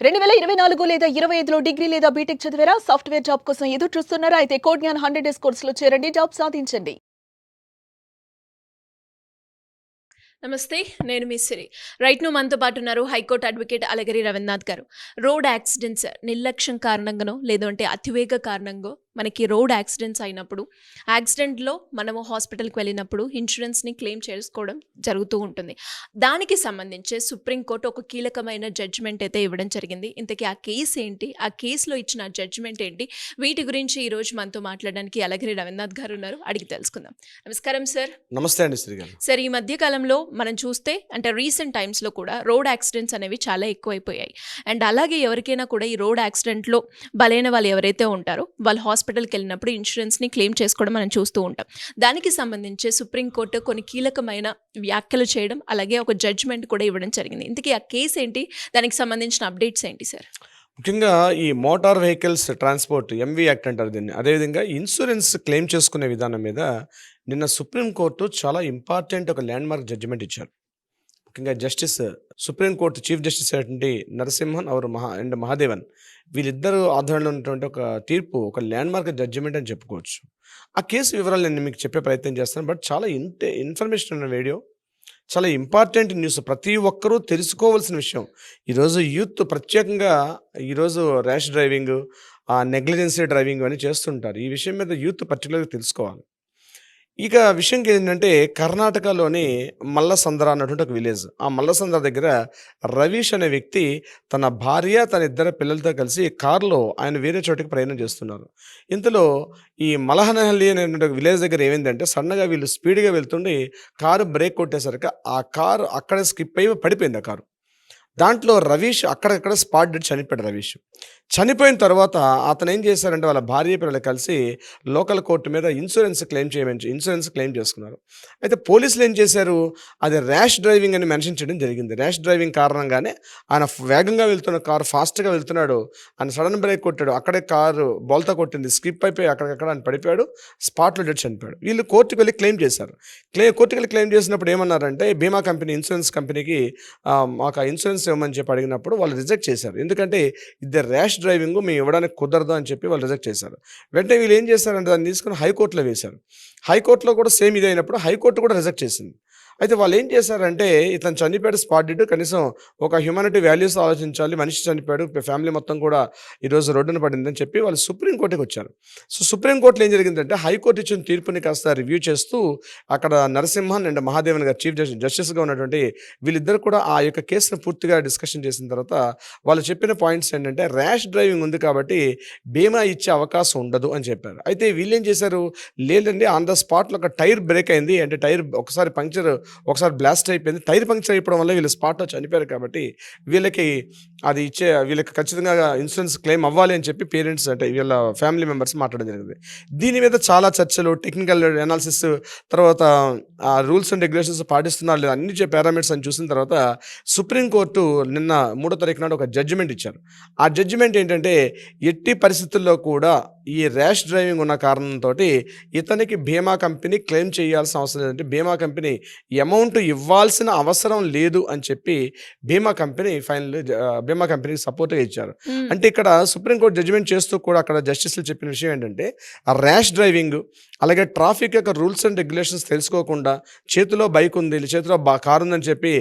2024 లేదా 25లో డిగ్రీ లేదా బీటెక్ చదివారా? సాఫ్ట్‌వేర్ జాబ్ కోసం ఎదురు చూస్తున్నారా? అయితే కోడ్ జ్ఞాన్ 100 డేస్ కోర్సులో చేరండి. జాబ్ సాధించండి. నమస్తే. నేను మీ సిరి. రైట్ నౌ మనతో పాటు ఉన్నారు హైకోర్టు అడ్వకేట్ అలగిరి రవీంద్రనాథ్ గారు. రోడ్ యాక్సిడెంట్స్ నిర్లక్ష్యం కారణంగానో లేదంటే అతివేగ కారణంగో మనకి రోడ్ యాక్సిడెంట్స్ అయినప్పుడు యాక్సిడెంట్‌లో మనము హాస్పిటల్‌కి వెళ్ళినప్పుడు ఇన్స్యూరెన్స్‌ని క్లెయిమ్ చేసుకోవడం జరుగుతూ ఉంటుంది. దానికి సంబంధించి సుప్రీం కోర్ట్ ఒక కీలకమైన జడ్జిమెంట్ అయితే ఇవ్వడం జరిగింది. ఇంతకీ ఆ కేస్ ఏంటి? ఆ కేస్‌లో ఇచ్చిన జడ్జిమెంట్ ఏంటి? వీటి గురించి ఈరోజు మనతో మాట్లాడడానికి అలగిరి రవీంద్రనాథ్ గారు ఉన్నారు. అడిగి తెలుసుకుందాం. నమస్కారం సార్. నమస్తే అండి శ్రీ గారు. సార్, ఈ మధ్య కాలంలో మనం చూస్తే అంటే రీసెంట్ టైమ్స్‌లో కూడా రోడ్ యాక్సిడెంట్స్ అనేవి చాలా ఎక్కువైపోయాయి. అండ్ అలాగే ఎవరికైనా కూడా ఈ రోడ్ యాక్సిడెంట్‌లో బలైన వాళ్ళు ఎవరైతే ఉంటారో వాళ్ళు హాస్పిటల్‌కి వెళ్ళినప్పుడు ఇన్స్యూరెన్స్‌ని క్లెయిమ్ చేసుకోవడం మనం చూస్తూ ఉంటాం. దానికి సంబంధించి సుప్రీం కోర్టు కొన్ని కీలకమైన వ్యాఖ్యలు చేయడం, అలాగే ఒక జడ్జిమెంట్ కూడా ఇవ్వడం జరిగింది. ఇంతకీ ఆ కేస్ ఏంటి? దానికి సంబంధించిన అప్డేట్స్ ఏంటి సార్? ముఖ్యంగా ఈ motor vehicles transport MV act అంటారు దీన్ని. అదేవిధంగా ఇన్సూరెన్స్ క్లెయిమ్ చేసుకునే విధానం మీద నిన్న సుప్రీం కోర్టు చాలా ఇంపార్టెంట్ ఒక ల్యాండ్‌మార్క్ జడ్జిమెంట్ ఇచ్చారు. ముఖ్యంగా సుప్రీం కోర్టు చీఫ్ జస్టిస్ అయినటువంటి నరసింహన్ అండ్ మహాదేవన్ వీళ్ళిద్దరూ ఆధ్వర్యంలో ఉన్నటువంటి ఒక తీర్పు ఒక ల్యాండ్‌మార్క్ జడ్జిమెంట్ అని చెప్పుకోవచ్చు. ఆ కేసు వివరాలు నేను మీకు చెప్పే ప్రయత్నం చేస్తాను. బట్ చాలా ఇన్ఫర్మేషన్ ఉన్న వీడియో, చాలా ఇంపార్టెంట్ న్యూస్, ప్రతి ఒక్కరూ తెలుసుకోవాల్సిన విషయం. ఈరోజు యూత్ ప్రత్యేకంగా ఈరోజు ర్యాష్ డ్రైవింగ్, నెగ్లిజెన్సీ డ్రైవింగ్ అని చేస్తుంటారు. ఈ విషయం మీద యూత్ పర్టికులర్గా తెలుసుకోవాలి. ఇక విషయం ఏంటంటే కర్ణాటకలోని మల్లసంద్ర అన్నటువంటి ఒక విలేజ్. ఆ మల్లసంద్ర దగ్గర రవీష్ అనే వ్యక్తి తన భార్య, తన ఇద్దరు పిల్లలతో కలిసి కారులో ఆయన వేరే చోటికి ప్రయాణం చేస్తున్నారు. ఇంతలో ఈ మలహనహల్లి అనేటువంటి విలేజ్ దగ్గర ఏమైందంటే సడన్గా వీళ్ళు స్పీడ్గా వెళ్తుండి కారు బ్రేక్ కొట్టేసరికి ఆ కారు అక్కడ స్కిప్ అయ్యి పడిపోయింది. ఆ కారు దాంట్లో రవీష్ అక్కడక్కడ స్పాట్ డెడ్ చనిపోయాడు. రవీష్ చనిపోయిన తర్వాత అతను ఏం చేశారంటే వాళ్ళ భార్య పిల్లలు కలిసి లోకల్ కోర్టు మీద ఇన్సూరెన్స్ క్లెయిమ్ చేసుకున్నారు. అయితే పోలీసులు ఏం చేశారు, అది ర్యాష్ డ్రైవింగ్ అని మెన్షన్ చేయడం జరిగింది. ర్యాష్ డ్రైవింగ్ కారణంగానే ఆయన వేగంగా వెళ్తున్న కారు ఫాస్ట్గా వెళ్తున్నాడు, ఆయన సడన్ బ్రేక్ కొట్టాడు, అక్కడే కారు బోల్తా కొట్టింది, స్కిప్ అయిపోయి అక్కడక్కడ ఆయన పడిపోయాడు, స్పాట్లో డెడ్ చనిపోయాడు. వీళ్ళు కోర్టుకు వెళ్ళి క్లెయిమ్ చేశారు. కోర్టుకు వెళ్ళి క్లెయిమ్ చేసినప్పుడు ఏమన్నారంటే బీమా కంపెనీ ఇన్సూరెన్స్ కంపెనీకి మాకు ఇన్సూరెన్స్ ఇవ్వమని చెప్పి అడిగినప్పుడు వాళ్ళు రిజెక్ట్ చేశారు. ఎందుకంటే ఇది ర్యాష్ డ్రైవింగ్, మేము ఇవ్వడానికి కుదరదు అని చెప్పి వాళ్ళు రిజెక్ట్ చేశారు. వెంటనే వీళ్ళు ఏం చేశారంటే దాన్ని తీసుకుని హైకోర్టులో వేశారు. హైకోర్టులో కూడా సేమ్ ఇదే అయినప్పుడు హైకోర్టు కూడా రిజెక్ట్ చేసింది. అయితే వాళ్ళు ఏం చేశారంటే ఇతను చనిపోయాడు స్పాట్ డెడ్, కనీసం ఒక హ్యూమానిటీ వాల్యూస్ ఆలోచించాలి, మనిషి చనిపోయాడు, ఫ్యామిలీ మొత్తం కూడా ఈరోజు రోడ్డున పడిందని చెప్పి వాళ్ళు సుప్రీంకోర్టుకి వచ్చారు. సో సుప్రీంకోర్టులో ఏం జరిగిందంటే హైకోర్టు ఇచ్చిన తీర్పుని కాస్త రివ్యూ చేస్తూ అక్కడ నరసింహన్ అండ్ మహాదేవన్ గారు చీఫ్ జస్టిస్గా ఉన్నటువంటి వీళ్ళిద్దరు కూడా ఆ యొక్క కేసును పూర్తిగా డిస్కషన్ చేసిన తర్వాత వాళ్ళు చెప్పిన పాయింట్స్ ఏంటంటే ర్యాష్ డ్రైవింగ్ ఉంది కాబట్టి బీమా ఇచ్చే అవకాశం ఉండదు అని చెప్పారు. అయితే వీళ్ళు ఏం చేశారు, లేదండి ఆన్ ద స్పాట్లో ఒక టైర్ బ్రేక్ అయింది, అంటే టైర్ ఒకసారి బ్లాస్ట్ అయిపోయింది, టైర్ పంక్చర్ అయిపోవడం వల్ల వీళ్ళు స్పాట్లో చనిపోయారు కాబట్టి వీళ్ళకి ఖచ్చితంగా ఇన్సూరెన్స్ క్లెయిమ్ అవ్వాలి అని చెప్పి పేరెంట్స్ అంటే వీళ్ళ ఫ్యామిలీ మెంబర్స్ మాట్లాడడం జరిగింది. దీని మీద చాలా చర్చలు, టెక్నికల్ అనాలిసిస్, తర్వాత రూల్స్ అండ్ రెగ్యులేషన్స్ పాటిస్తున్నారు లేదా అన్ని పారామీటర్స్ అని చూసిన తర్వాత సుప్రీంకోర్టు నిన్న 3వ తారీఖు నాడు ఒక జడ్జిమెంట్ ఇచ్చారు. ఆ జడ్జిమెంట్ ఏంటంటే ఎట్టి పరిస్థితుల్లో కూడా ఈ ర్యాష్ డ్రైవింగ్ ఉన్న కారణంతో ఇతనికి బీమా కంపెనీ క్లెయిమ్ చేయాల్సిన అవసరం లేదంటే బీమా కంపెనీ అమౌంట్ ఇవ్వాల్సిన అవసరం లేదు అని చెప్పి బీమా కంపెనీకి సపోర్ట్గా ఇచ్చారు. అంటే ఇక్కడ సుప్రీంకోర్టు జడ్జిమెంట్ చేస్తూ కూడా అక్కడ జస్టిస్లు చెప్పిన విషయం ఏంటంటే ఆ ర్యాష్ డ్రైవింగ్, అలాగే ట్రాఫిక్ యొక్క రూల్స్ అండ్ రెగ్యులేషన్స్ తెలుసుకోకుండా చేతిలో బైక్ ఉంది, చేతిలో కారు ఉందని చెప్పి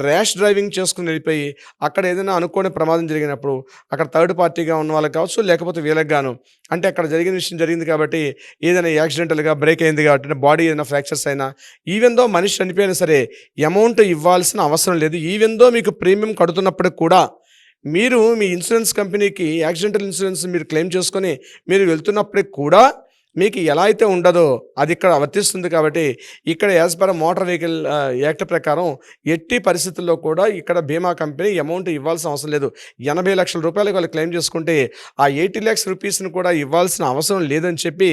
ర్యాష్ డ్రైవింగ్ చేసుకుని వెళ్ళిపోయి అక్కడ ఏదైనా అనుకోని ప్రమాదం జరిగినప్పుడు అక్కడ థర్డ్ పార్టీగా ఉన్న వాళ్ళకి కావచ్చు, లేకపోతే వీళ్ళకి గాను అంటే అక్కడ జరిగిన విషయం జరిగింది కాబట్టి ఏదైనా యాక్సిడెంటల్గా బ్రేక్ అయింది కాబట్టి బాడీ ఏదైనా ఫ్రాక్చర్స్ అయినా ఈవెన్ దో మనిషి చనిపోయినా సరే అమౌంట్ ఇవ్వాల్సిన అవసరం లేదు. ఈవెన్ దో మీకు ప్రీమియం కడుతున్నప్పటికి కూడా మీరు మీ ఇన్సూరెన్స్ కంపెనీకి యాక్సిడెంటల్ ఇన్సూరెన్స్ మీరు క్లెయిమ్ చేసుకొని మీరు వెళ్తున్నప్పటికి కూడా మీకు ఎలా అయితే ఉండదో అది ఇక్కడ వర్తిస్తుంది. కాబట్టి ఇక్కడ as per motor vehicle act ప్రకారం ఎట్టి పరిస్థితుల్లో కూడా ఇక్కడ బీమా కంపెనీ అమౌంట్ ఇవ్వాల్సిన అవసరం లేదు. 80 లక్షల రూపాయలకు వాళ్ళు క్లెయిమ్ చేసుకుంటే ఆ 80 lakhs రూపీస్ని కూడా ఇవ్వాల్సిన అవసరం లేదని చెప్పి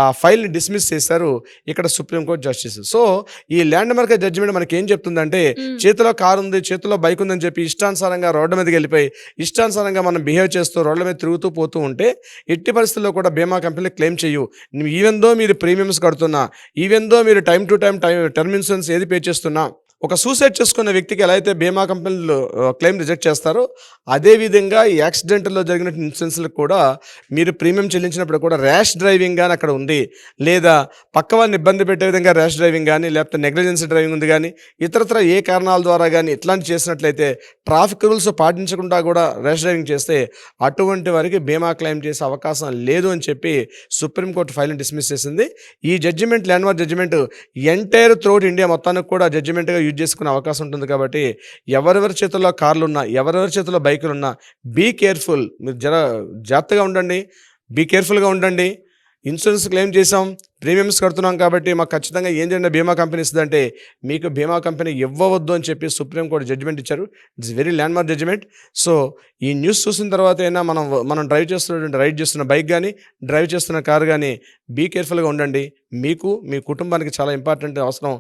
ఆ ఫైల్ని డిస్మిస్ చేశారు ఇక్కడ సుప్రీంకోర్టు జస్టిస్. సో ఈ ల్యాండ్ మార్క్ జడ్జిమెంట్ మనకి ఏం చెప్తుందంటే చేతిలో కారు ఉంది, చేతిలో బైక్ ఉందని చెప్పి ఇష్టానుసారంగా రోడ్ల మీదకి వెళ్ళిపోయి ఇష్టానుసారంగా మనం బిహేవ్ చేస్తూ రోడ్ల మీద తిరుగుతూ పోతూ ఉంటే ఎట్టి పరిస్థితుల్లో కూడా బీమా కంపెనీ క్లెయిమ్ చేయు. ఈవెన్ దో మీరు ప్రీమియమ్స్ కడుతున్నా, ఈవెన్ దో మీరు time to time term insurance ఏది పే చేస్తున్నా ఒక సూసైడ్ చేసుకున్న వ్యక్తికి ఎలా అయితే బీమా కంపెనీలు క్లెయిమ్ రిజెక్ట్ చేస్తారో అదేవిధంగా ఈ యాక్సిడెంట్లో జరిగిన ఇన్సూరెన్స్లకు కూడా మీరు ప్రీమియం చెల్లించినప్పుడు కూడా ర్యాష్ డ్రైవింగ్ కానీ అక్కడ ఉంది, లేదా పక్క వారిని ఇబ్బంది పెట్టే విధంగా ర్యాష్ డ్రైవింగ్ కానీ, లేకపోతే నెగ్లిజెన్సీ డ్రైవింగ్ ఉంది కానీ, ఇతరత్ర ఏ కారణాల ద్వారా కానీ ఇట్లాంటి చేసినట్లయితే ట్రాఫిక్ రూల్స్ పాటించకుండా కూడా ర్యాష్ డ్రైవింగ్ చేస్తే అటువంటి వారికి బీమా క్లెయిమ్ చేసే అవకాశం లేదు అని చెప్పి సుప్రీంకోర్టు ఫైల్ని డిస్మిస్ చేసింది. ఈ judgment landmark judgment entire throughout India మొత్తానికి కూడా జడ్జిమెంట్గా యూజ్ చేసుకునే అవకాశం ఉంటుంది. కాబట్టి ఎవరెవరి చేతుల్లో కార్లు ఉన్నా, ఎవరెవరి చేతుల్లో బైకులు ఉన్నా బీ కేర్ఫుల్, మీరు జాగ్రత్తగా ఉండండి, బీ కేర్ఫుల్గా ఉండండి. ఇన్సూరెన్స్ క్లెయిమ్ చేసాం, ప్రీమియమ్స్ కడుతున్నాం కాబట్టి మాకు ఖచ్చితంగా ఏం జరిగిన బీమా కంపెనీ ఇస్తుందంటే మీకు బీమా కంపెనీ ఇవ్వవద్దు అని చెప్పి సుప్రీంకోర్టు జడ్జిమెంట్ ఇచ్చారు. It's very landmark judgment. So ఈ న్యూస్ చూసిన తర్వాత అయినా మనం రైడ్ చేస్తున్న బైక్ కానీ, డ్రైవ్ చేస్తున్న కారు కానీ బీ కేర్ఫుల్గా ఉండండి. మీకు మీ కుటుంబానికి చాలా ఇంపార్టెంట్ అవసరం,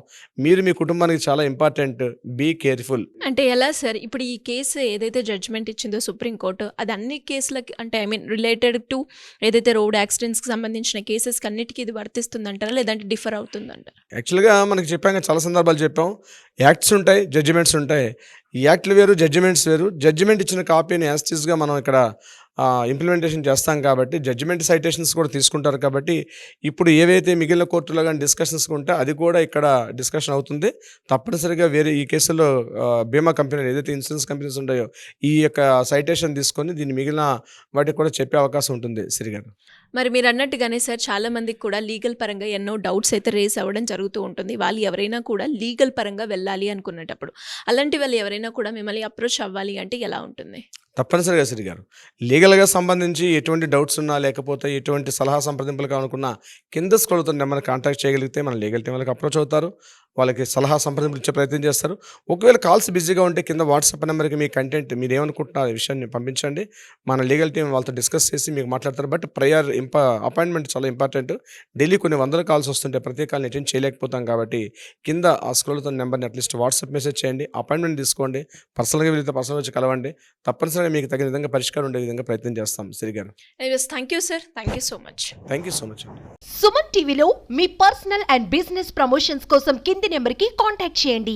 మీరు మీ కుటుంబానికి చాలా ఇంపార్టెంట్. Be careful. అంటే ఎలా సార్, ఇప్పుడు ఈ కేసు ఏదైతే జడ్జ్మెంట్ ఇచ్చిందో సుప్రీంకోర్టు, అది అన్ని కేసులకి అంటే రిలేటెడ్ టు ఏదైతే రోడ్ యాక్సిడెంట్స్కి సంబంధించిన కేసెస్కి అన్నిటికీ ఇది వర్తిస్తుందంటారా, లేదంటే డిఫర్ అవుతుందంటారా? యాక్చువల్గా మనకి చెప్పాక చాలా సందర్భాలు చెప్పాం, యాక్ట్స్ ఉంటాయి, జడ్జిమెంట్స్ ఉంటాయి. ఈ యాక్ట్లు వేరు, జడ్జిమెంట్స్ వేరు. జడ్జిమెంట్ ఇచ్చిన కాపీని యాస్టీస్గా మనం ఇక్కడ ఇంప్లిమెంటేషన్ చేస్తాం కాబట్టి జడ్జిమెంట్ సైటేషన్స్ కూడా తీసుకుంటారు. కాబట్టి ఇప్పుడు ఏవైతే మిగిలిన కోర్టులో కానీ డిస్కషన్స్ ఉంటే అది కూడా ఇక్కడ డిస్కషన్ అవుతుంది. తప్పనిసరిగా వేరే ఈ కేసులో బీమా కంపెనీలు ఏదైతే ఇన్సూరెన్స్ కంపెనీస్ ఉంటాయో ఈ యొక్క సైటేషన్ తీసుకొని దీన్ని మిగిలిన వాటికి కూడా చెప్పే అవకాశం ఉంటుంది. సిరిగారు, మరి మీరు అన్నట్టుగానే సార్ చాలా మందికి కూడా లీగల్ పరంగా ఎన్నో డౌట్స్ అయితే రేస్ అవ్వడం జరుగుతూ ఉంటుంది. వాళ్ళు ఎవరైనా కూడా లీగల్ పరంగా వెళ్ళాలి అనుకునేటప్పుడు, అలాంటి వాళ్ళు ఎవరైనా కూడా మిమ్మల్ని అప్రోచ్ అవ్వాలి అంటే ఎలా ఉంటుంది? తప్పనిసరిగా సిరిగారు, లీగల్గా సంబంధించి ఎటువంటి డౌట్స్ ఉన్నా, లేకపోతే ఎటువంటి సలహా సంప్రదింపులు కావాలనుకున్నా కింద స్క్రోల్ అవుతున్న నెంబర్ని కాంటాక్ట్ చేయగలిగితే మన లీగల్ టీం వాళ్ళకి అప్రోచ్ అవుతారు, వాళ్ళకి సలహా సంప్రదింపులు ఇచ్చే ప్రయత్నం చేస్తారు. ఒకవేళ కాల్స్ బిజీగా ఉంటే కింద వాట్సాప్ నెంబర్కి మీ కంటెంట్ మీరు ఏమనుకుంటున్నారు ఈ విషయాన్ని పంపించండి. మన లీగల్ టీం వాళ్ళతో డిస్కస్ చేసి మీకు మాట్లాడతారు. బట్ ప్రయర్ అపాయింట్మెంట్ చాలా ఇంపార్టెంట్. డైలీ కొన్ని వందల కాల్స్ వస్తుంటే ప్రతి కాల్ని అటెండ్ చేయలేకపోతాం. కాబట్టి కింద ఆ స్క్రోల్ అవుతున్న నెంబర్ని అట్లీస్ట్ వాట్సాప్ మెసేజ్ చేయండి, అపాయింట్మెంట్ తీసుకోండి, పర్సనల్గా వెళ్తే పర్సనల్ వచ్చి కలవండి. తప్పనిసరిగా మీకు తగిన విధంగా పరిష్కారం ఉండే విధంగా ప్రయత్నం చేస్తాం. సిరిగారు, thank you sir, thank you so much. Thank you so much అండి. సుమన్ టీవీలో మీ పర్సనల్ అండ్ బిజినెస్ ప్రమోషన్స్ కోసం కింది నెంబర్కి కాంటాక్ట్ చేయండి.